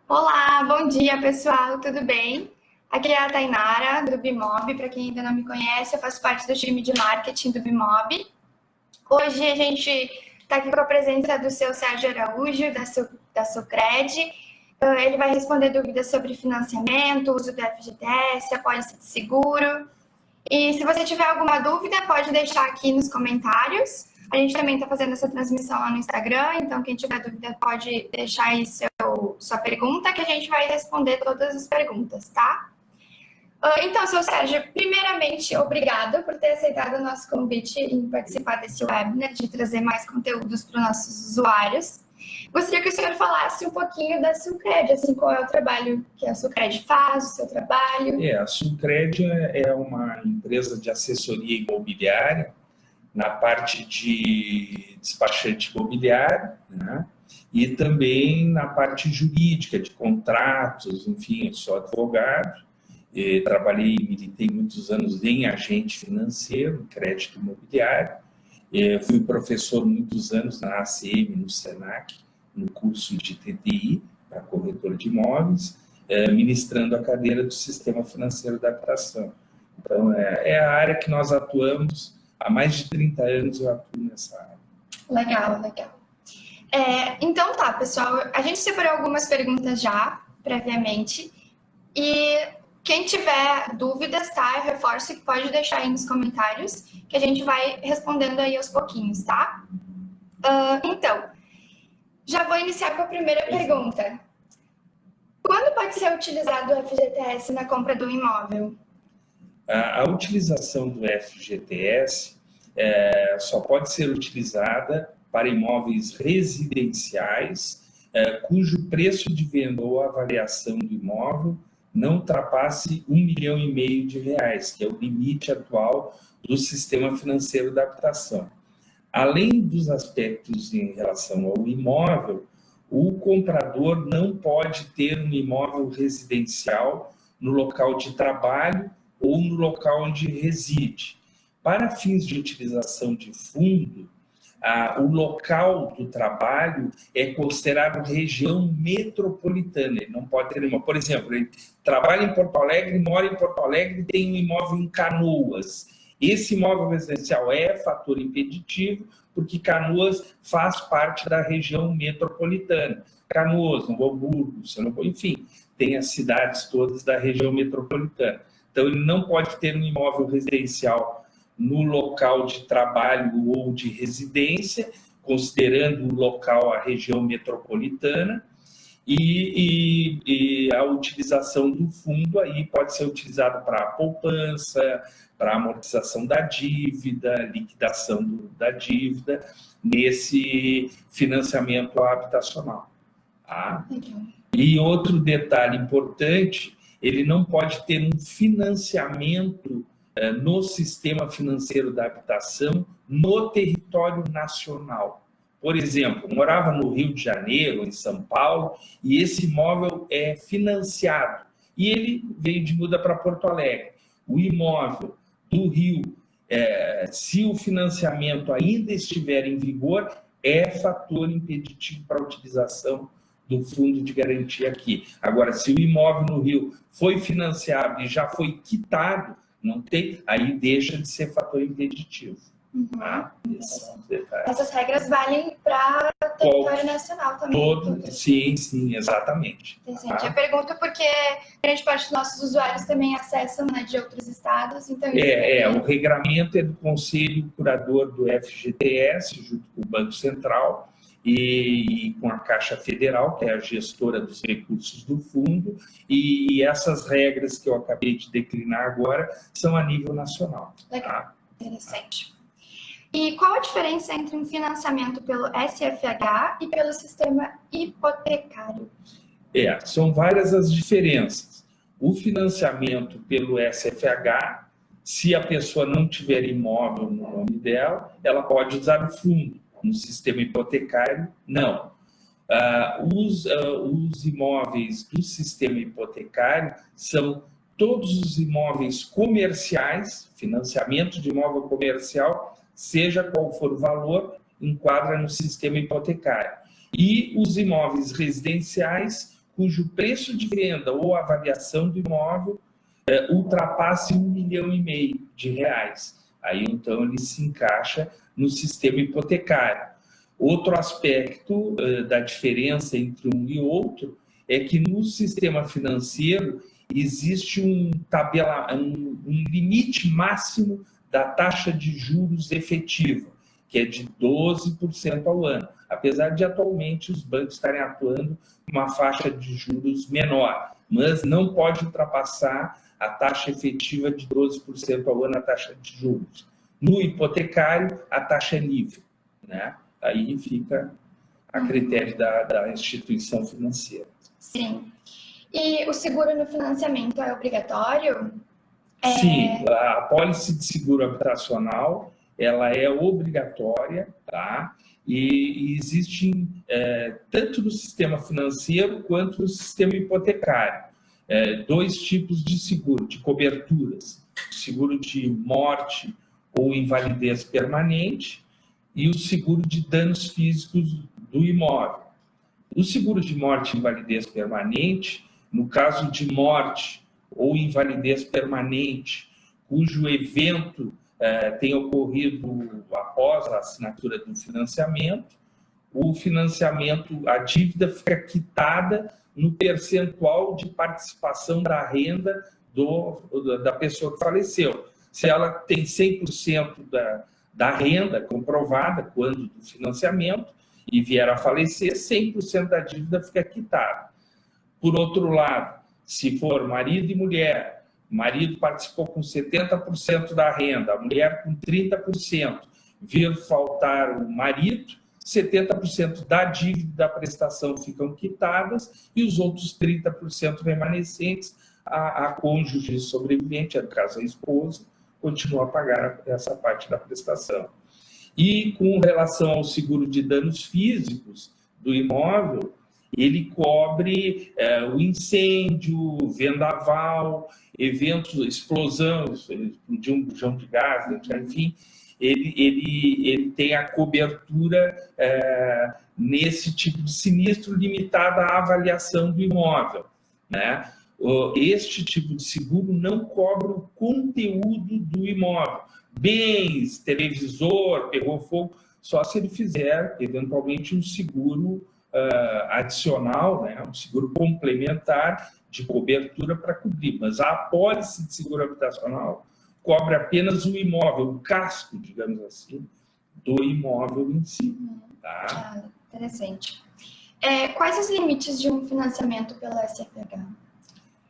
Olá, bom dia pessoal, tudo bem? Aqui é a Tainara do Bimob. Para quem ainda não me conhece, eu faço parte do time de marketing do Bimob. Hoje a gente está aqui com a presença do seu Sérgio Araújo, da Socred. Ele vai responder dúvidas sobre financiamento, uso do FGTS, apólice de seguro. E se você tiver alguma dúvida, pode deixar aqui nos comentários. A gente também está fazendo essa transmissão lá no Instagram, então quem tiver dúvida pode deixar aí sua pergunta, que a gente vai responder todas as perguntas, tá? Então, seu Sérgio, primeiramente, obrigado por ter aceitado o nosso convite em participar desse webinar, de trazer mais conteúdos para os nossos usuários. Gostaria que o senhor falasse um pouquinho da Sulcred, assim, qual é o trabalho que a Sulcred faz, o seu trabalho. A Sulcred é uma empresa de assessoria imobiliária na parte de despachante imobiliário, né? E também na parte jurídica, de contratos, enfim, eu sou advogado, militei muitos anos em agente financeiro, em crédito imobiliário, fui professor muitos anos na ACM, no Senac, no curso de TTI, para corretor de imóveis, ministrando a cadeira do Sistema Financeiro da Habitação. Então, é a área que nós atuamos, há mais de 30 anos eu atuo nessa área. Legal, legal. Então tá, pessoal, a gente separou algumas perguntas já, previamente, e quem tiver dúvidas, tá, eu reforço que pode deixar aí nos comentários, que a gente vai respondendo aí aos pouquinhos, tá? Então, já vou iniciar com a primeira pergunta. Quando pode ser utilizado o FGTS na compra do imóvel? A utilização do FGTS só pode ser utilizada para imóveis residenciais cujo preço de venda ou avaliação do imóvel não ultrapasse R$ 1,5 milhão, que é o limite atual do Sistema Financeiro da Habitação. Além dos aspectos em relação ao imóvel, o comprador não pode ter um imóvel residencial no local de trabalho ou no local onde reside. Para fins de utilização de fundo, o local do trabalho é considerado região metropolitana. Ele não pode ter uma, por exemplo, ele trabalha em Porto Alegre, mora em Porto Alegre e tem um imóvel em Canoas. Esse imóvel residencial é fator impeditivo, porque Canoas faz parte da região metropolitana. Canoas, Novo Hamburgo, enfim, tem as cidades todas da região metropolitana. Então, ele não pode ter um imóvel residencial no local de trabalho ou de residência, considerando o local a região metropolitana, e a utilização do fundo aí pode ser utilizado para poupança, para amortização da dívida, liquidação da dívida, nesse financiamento habitacional. Tá? E outro detalhe importante, ele não pode ter um financiamento no sistema financeiro da habitação no território nacional. Por exemplo, morava no Rio de Janeiro, em São Paulo, e esse imóvel é financiado. E ele veio de muda para Porto Alegre. O imóvel do Rio, se o financiamento ainda estiver em vigor, é fator impeditivo para a utilização do fundo de garantia aqui. Agora, se o imóvel no Rio foi financiado e já foi quitado, não tem, aí deixa de ser fator impeditivo. Essas regras valem para o território nacional também. Sim, exatamente. Eu pergunto porque grande parte dos nossos usuários também acessam, né, de outros estados. Então o regramento é do Conselho Curador do FGTS, junto com o Banco Central, e com a Caixa Federal, que é a gestora dos recursos do fundo, e essas regras que eu acabei de declinar agora são a nível nacional. Legal, interessante. E qual a diferença entre um financiamento pelo SFH e pelo sistema hipotecário? São várias as diferenças. O financiamento pelo SFH, se a pessoa não tiver imóvel no nome dela, ela pode usar o fundo. No sistema hipotecário, não. Os imóveis do sistema hipotecário são todos os imóveis comerciais, financiamento de imóvel comercial, seja qual for o valor, enquadra no sistema hipotecário. E os imóveis residenciais, cujo preço de venda ou avaliação do imóvel ultrapasse R$ 1,5 milhão. Aí, então, ele se encaixa no sistema hipotecário. Outro aspecto da diferença entre um e outro é que no sistema financeiro existe um limite máximo da taxa de juros efetiva, que é de 12% ao ano, apesar de atualmente os bancos estarem atuando com uma faixa de juros menor, mas não pode ultrapassar a taxa efetiva de 12% ao ano, a taxa de juros. No hipotecário, a taxa é livre, né? Aí fica a critério da instituição financeira. Sim. E o seguro no financiamento é obrigatório? Sim, a apólice de seguro habitacional, ela é obrigatória, tá? E existem, tanto no sistema financeiro quanto no sistema hipotecário, dois tipos de seguro, de coberturas: seguro de morte ou invalidez permanente e o seguro de danos físicos do imóvel. O seguro de morte e invalidez permanente, no caso de morte ou invalidez permanente, cujo evento tenha ocorrido após a assinatura do financiamento, o financiamento, a dívida fica quitada no percentual de participação da renda da pessoa que faleceu. Se ela tem 100% da renda comprovada quando do financiamento e vier a falecer, 100% da dívida fica quitada. Por outro lado, se for marido e mulher, o marido participou com 70% da renda, a mulher com 30%, vir faltar o marido, 70% da dívida da prestação ficam quitadas e os outros 30% remanescentes, a cônjuge sobrevivente, no caso a esposa, continua a pagar essa parte da prestação. E com relação ao seguro de danos físicos do imóvel, ele cobre o incêndio, vendaval, eventos, explosão, de um bujão de gás, enfim, ele tem a cobertura nesse tipo de sinistro limitada à avaliação do imóvel, né? Este tipo de seguro não cobre o conteúdo do imóvel, bens, televisor, pegou fogo, só se ele fizer, eventualmente, um seguro adicional, né, um seguro complementar de cobertura para cobrir. Mas a apólice de seguro habitacional cobre apenas o imóvel, o casco, digamos assim, do imóvel em si. Tá? Interessante. Quais os limites de um financiamento pela SFH?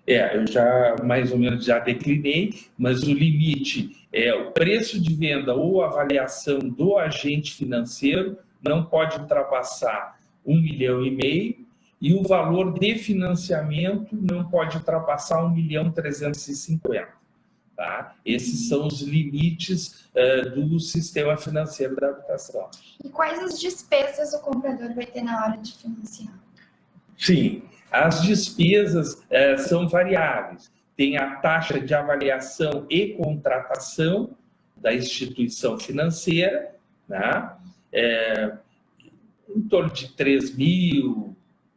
Eu já mais ou menos já declinei, mas o limite é o preço de venda ou avaliação do agente financeiro não pode ultrapassar R$ 1,5 milhão e o valor de financiamento não pode ultrapassar R$ 1.350.000. Tá? Esses são os limites do sistema financeiro da habitação. E quais as despesas o comprador vai ter na hora de financiar? Sim, as despesas são variáveis. Tem a taxa de avaliação e contratação da instituição financeira, né? Em torno de R$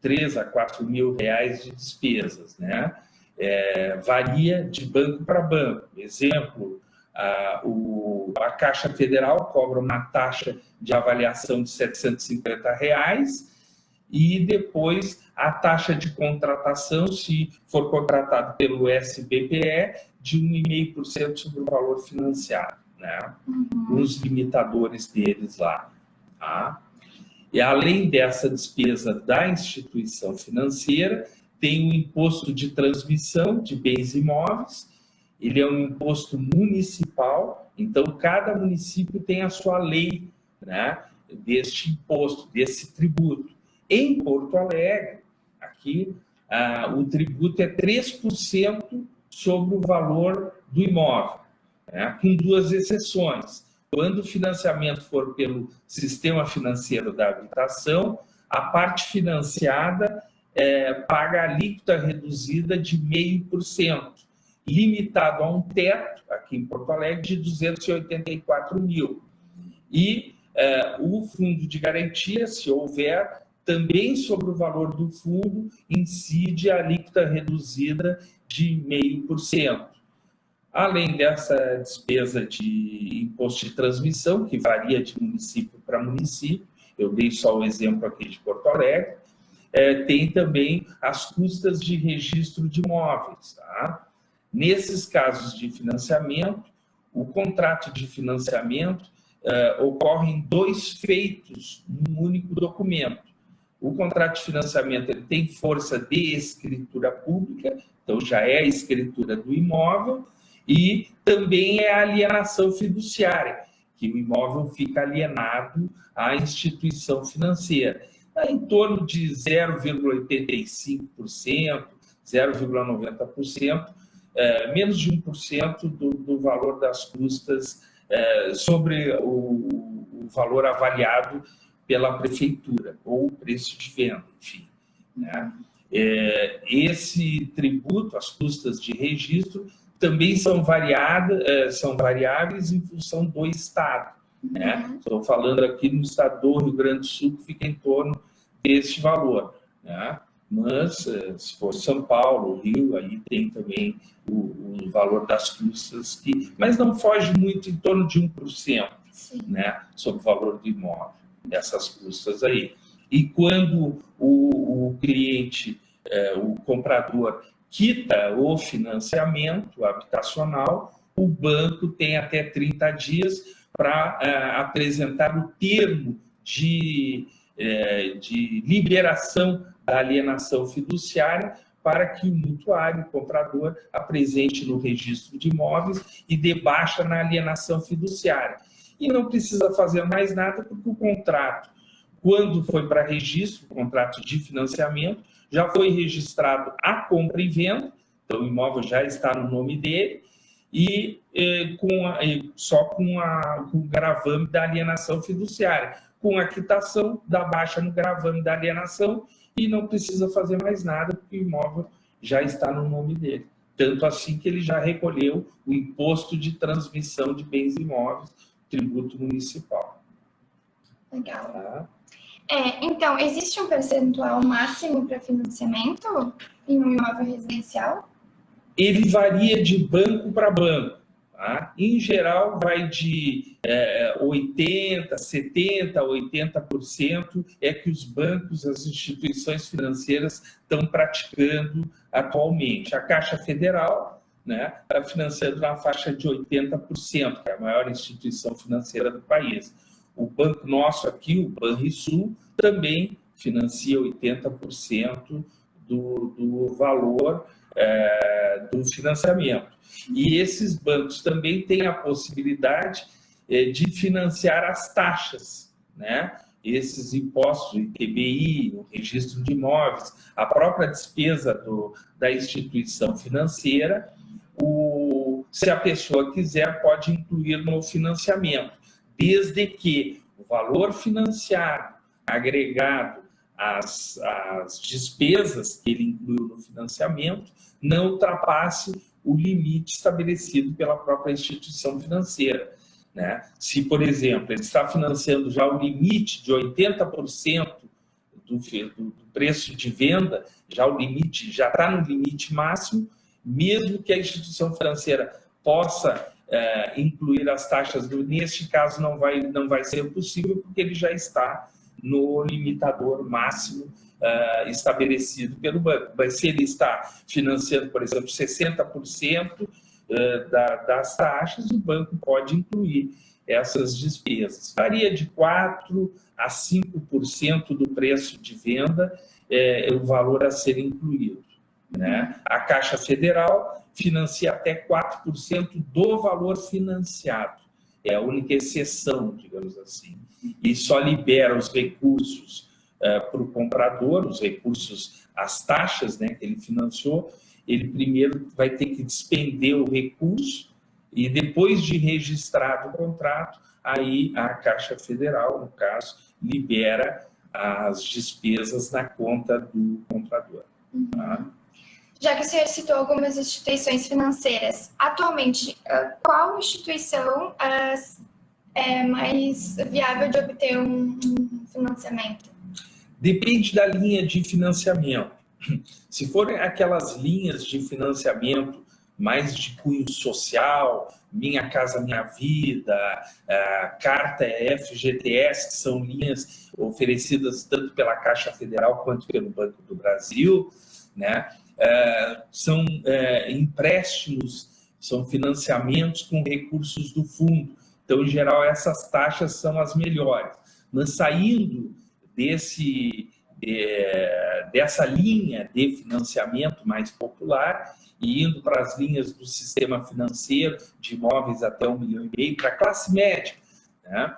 3 a R$ 4.000 de despesas, né? Varia de banco para banco. Exemplo, a Caixa Federal cobra uma taxa de avaliação de R$ 750 e depois a taxa de contratação, se for contratado pelo SBPE, de 1,5% sobre o valor financiado, né? Os limitadores deles lá. Tá? E além dessa despesa da instituição financeira, tem o imposto de transmissão de bens imóveis. Ele é um imposto municipal, então cada município tem a sua lei, né, deste imposto, desse tributo. Em Porto Alegre, aqui, o tributo é 3% sobre o valor do imóvel, né, com duas exceções. Quando o financiamento for pelo sistema financeiro da habitação, a parte financiada paga a alíquota reduzida de 0,5%, limitado a um teto, aqui em Porto Alegre, de 284 mil. E o fundo de garantia, se houver, também sobre o valor do fundo incide a alíquota reduzida de 0,5%. Além dessa despesa de imposto de transmissão, que varia de município para município, eu dei só o exemplo aqui de Porto Alegre, tem também as custas de registro de imóveis. Tá? Nesses casos de financiamento, o contrato de financiamento ocorre em 2 feitos num único documento. O contrato de financiamento ele tem força de escritura pública, então já é a escritura do imóvel, e também é a alienação fiduciária, que o imóvel fica alienado à instituição financeira. Em torno de 0,85%, 0,90%, menos de 1% do valor das custas sobre o valor avaliado pela prefeitura, ou o preço de venda, enfim. Né? Esse tributo, as custas de registro, também são variáveis em função do estado. Né? Estou falando aqui no estado do Rio Grande do Sul, que fica em torno deste valor. Né? Mas, se for São Paulo, Rio, aí tem também o valor das custas, mas não foge muito, em torno de 1%, né? Sobre o valor do imóvel, dessas custas aí. E quando o cliente, o comprador, quita o financiamento habitacional, o banco tem até 30 dias para apresentar o termo de liberação da alienação fiduciária para que o mutuário, o comprador, apresente no registro de imóveis e dê baixa na alienação fiduciária. E não precisa fazer mais nada, porque o contrato, quando foi para registro, o contrato de financiamento, já foi registrado a compra e venda, então o imóvel já está no nome dele, e só com o gravame da alienação fiduciária, com a quitação da baixa no gravame da alienação, e não precisa fazer mais nada, porque o imóvel já está no nome dele. Tanto assim que ele já recolheu o imposto de transmissão de bens imóveis, tributo municipal. Legal. Tá? Então, existe um percentual máximo para financiamento em um imóvel residencial? Ele varia de banco para banco. Tá? Em geral, vai de 80%, 70%, 80% é que os bancos, as instituições financeiras estão praticando atualmente. A Caixa Federal, né, está financiando na faixa de 80%, que é a maior instituição financeira do país. O banco nosso aqui, o Banrisul, também financia 80% do valor do financiamento. E esses bancos também têm a possibilidade de financiar as taxas, né? Esses impostos, o ITBI, o registro de imóveis, a própria despesa da instituição financeira, se a pessoa quiser, pode incluir no financiamento, desde que o valor financiado agregado às despesas que ele incluiu no financiamento não ultrapasse o limite estabelecido pela própria instituição financeira. Né? Se, por exemplo, ele está financiando já o limite de 80% do preço de venda, o limite já está no limite máximo, mesmo que a instituição financeira possa incluir as taxas, neste caso não vai ser possível, porque ele já está no limitador máximo estabelecido pelo banco. Mas se ele está financiando, por exemplo, 60% das taxas, o banco pode incluir essas despesas. Varia de 4% a 5% do preço de venda o valor a ser incluído. Né? A Caixa Federal financia até 4% do valor financiado. É a única exceção, digamos assim. E só libera os recursos para o comprador, os recursos, as taxas, né, que ele financiou. Ele primeiro vai ter que despender o recurso e depois de registrado o contrato, aí a Caixa Federal, no caso, libera as despesas na conta do comprador. Tá? Já que o senhor citou algumas instituições financeiras, atualmente, qual instituição é mais viável de obter um financiamento? Depende da linha de financiamento. Se forem aquelas linhas de financiamento mais de cunho social, Minha Casa Minha Vida, Carta FGTS, que são linhas oferecidas tanto pela Caixa Federal quanto pelo Banco do Brasil, né? São empréstimos, são financiamentos com recursos do fundo. Então, em geral, essas taxas são as melhores. Mas saindo dessa linha de financiamento mais popular e indo para as linhas do sistema financeiro de imóveis até 1,5 milhão para a classe média, né?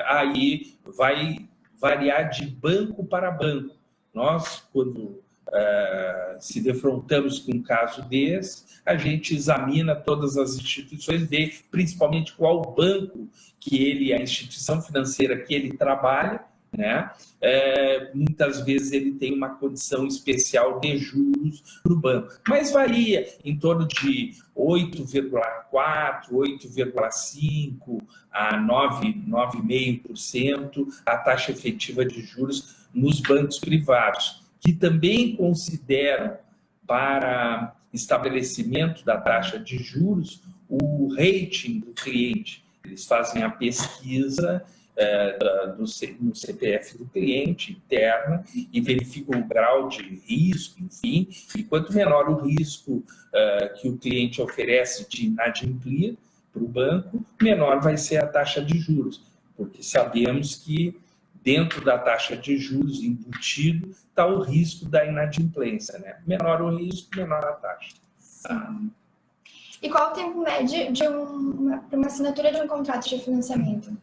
Aí vai variar de banco para banco. Nós, quando se defrontamos com um caso desse, a gente examina todas as instituições, vê principalmente qual banco a instituição financeira que ele trabalha, né? Muitas vezes ele tem uma condição especial de juros para o banco, mas varia em torno de 8,4%, 8,5% a 9,5% a taxa efetiva de juros nos bancos privados, que também consideram para estabelecimento da taxa de juros o rating do cliente. Eles fazem a pesquisa no CPF do cliente interna e verificam o grau de risco, enfim, e quanto menor o risco que o cliente oferece de inadimplir para o banco, menor vai ser a taxa de juros, porque sabemos que dentro da taxa de juros embutido está o risco da inadimplência, né? Menor o risco, menor a taxa. E qual o tempo médio de uma assinatura de um contrato de financiamento?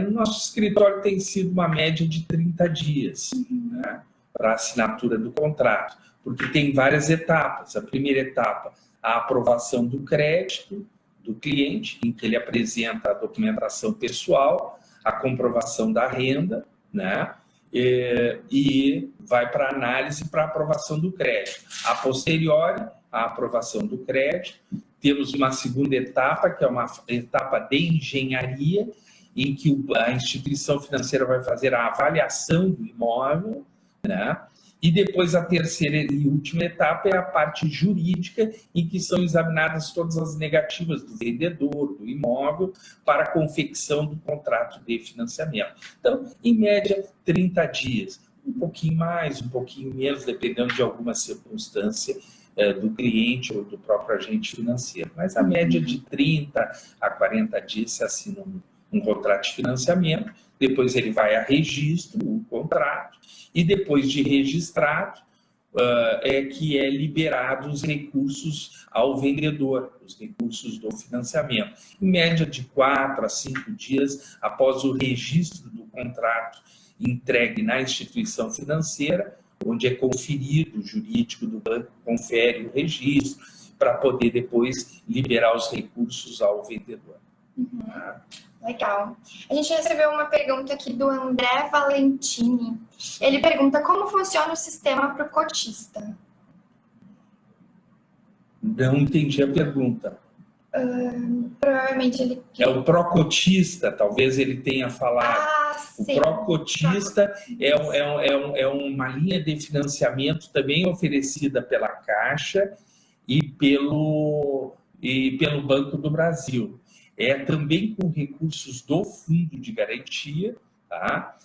No nosso escritório tem sido uma média de 30 dias, né, para a assinatura do contrato, porque tem várias etapas. A primeira etapa, a aprovação do crédito do cliente, em que ele apresenta a documentação pessoal, a comprovação da renda, né, e vai para análise para aprovação do crédito. A posteriori, a aprovação do crédito, temos uma segunda etapa, que é uma etapa de engenharia, em que a instituição financeira vai fazer a avaliação do imóvel, né? E depois a terceira e última etapa é a parte jurídica, em que são examinadas todas as negativas do vendedor, do imóvel, para a confecção do contrato de financiamento. Então, em média, 30 dias. Um pouquinho mais, um pouquinho menos, dependendo de alguma circunstância do cliente ou do próprio agente financeiro. Mas a média de 30 a 40 dias se assina um contrato de financiamento, depois ele vai a registro, o contrato, e depois de registrado que é liberado os recursos ao vendedor, os recursos do financiamento. Em média de 4 a 5 dias após o registro do contrato entregue na instituição financeira, onde é conferido, o jurídico do banco confere o registro para poder depois liberar os recursos ao vendedor. Legal. A gente recebeu uma pergunta aqui do André Valentini. Ele pergunta como funciona o sistema para o cotista. Não entendi a pergunta. Provavelmente ele... É o pró-cotista, talvez ele tenha falado. O pró-cotista é uma linha de financiamento também oferecida pela Caixa e pelo Banco do Brasil. Também com recursos do Fundo de Garantia, tá?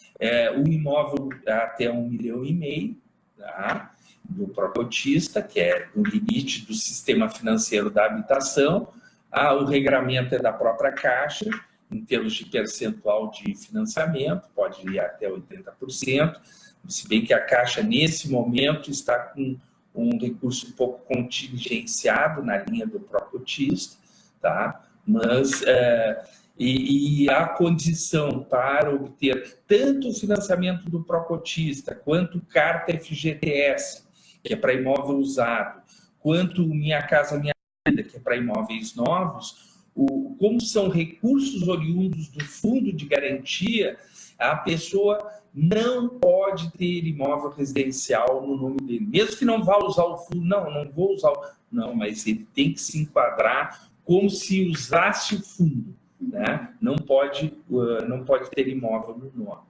O imóvel até 1,5 milhão, tá? Do pró-cotista, que é o limite do sistema financeiro da habitação. O regramento é da própria Caixa, em termos de percentual de financiamento, pode ir até 80%, se bem que a Caixa, nesse momento, está com um recurso um pouco contingenciado na linha do pró-cotista, tá? Mas a condição para obter tanto o financiamento do pró-cotista, quanto carta FGTS, que é para imóvel usado, quanto Minha Casa Minha Vida, que é para imóveis novos, como são recursos oriundos do fundo de garantia, a pessoa não pode ter imóvel residencial no nome dele, mesmo que não vá usar o fundo. Não vou usar não, mas ele tem que se enquadrar como se usasse o fundo, né? Não pode ter imóvel no nome,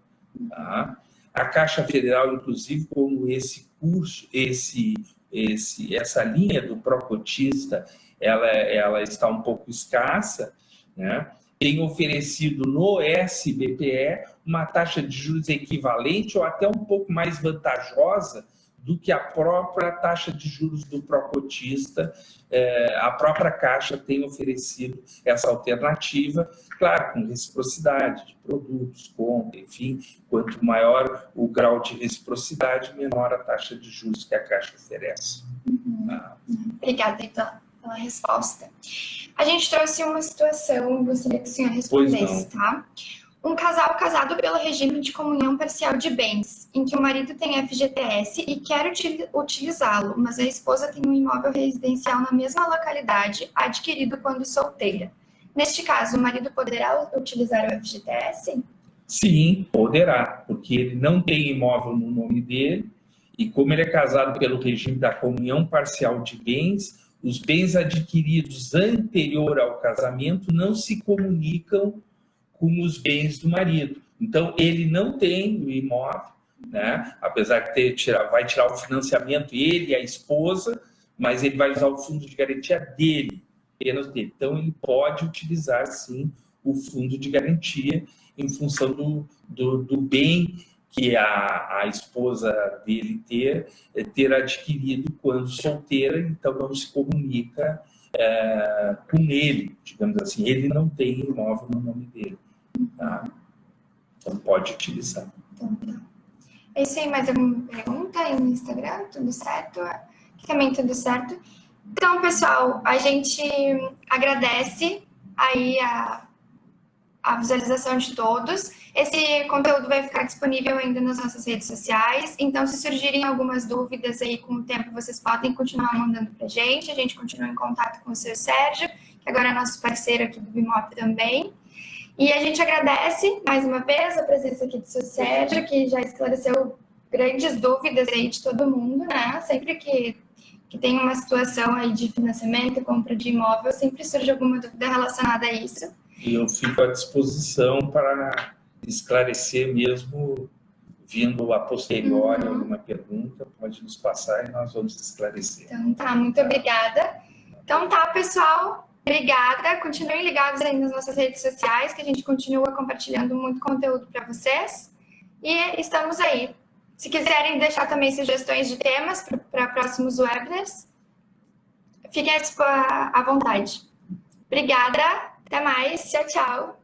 tá? A Caixa Federal, inclusive, como esse curso, essa linha do pró-cotista, ela está um pouco escassa, né? Tem oferecido no SBPE uma taxa de juros equivalente ou até um pouco mais vantajosa do que a própria taxa de juros do pró-cotista. A própria Caixa tem oferecido essa alternativa, claro, com reciprocidade de produtos, compra, enfim, quanto maior o grau de reciprocidade, menor a taxa de juros que a Caixa oferece. Obrigada, então, pela resposta. A gente trouxe uma situação, gostaria que o senhor respondesse, tá? Um casal casado pelo regime de comunhão parcial de bens, em que o marido tem FGTS e quer utilizá-lo, mas a esposa tem um imóvel residencial na mesma localidade, adquirido quando solteira. Neste caso, o marido poderá utilizar o FGTS? Sim, poderá, porque ele não tem imóvel no nome dele e como ele é casado pelo regime da comunhão parcial de bens, os bens adquiridos anterior ao casamento não se comunicam com os bens do marido. Então, ele não tem o imóvel, né? Apesar de vai tirar o financiamento, ele e a esposa, mas ele vai usar o fundo de garantia dele, apenas dele. Então, ele pode utilizar, sim, o fundo de garantia em função do bem que a esposa dele ter adquirido quando solteira, então não se comunica com ele, digamos assim. Ele não tem imóvel no nome dele. Tá? Então pode utilizar. Então, tá. É isso aí, mais alguma pergunta aí no Instagram? Tudo certo? Aqui também tudo certo. Então, pessoal, a gente agradece aí a visualização de todos. Esse conteúdo vai ficar disponível ainda nas nossas redes sociais, então se surgirem algumas dúvidas aí com o tempo, vocês podem continuar mandando pra gente, a gente continua em contato com o seu Sérgio, que agora é nosso parceiro aqui do Bimop também. E a gente agradece, mais uma vez, a presença aqui do seu Sérgio, que já esclareceu grandes dúvidas aí de todo mundo, né? Sempre que tem uma situação aí de financiamento, compra de imóvel, sempre surge alguma dúvida relacionada a isso. E eu fico à disposição para esclarecer mesmo, vindo a posteriori alguma pergunta, pode nos passar e nós vamos esclarecer. Então tá, muito obrigada. Então tá, pessoal, obrigada. Continuem ligados aí nas nossas redes sociais, que a gente continua compartilhando muito conteúdo para vocês. E estamos aí. Se quiserem deixar também sugestões de temas para próximos webinars, fiquem à vontade. Obrigada, até mais, tchau, tchau.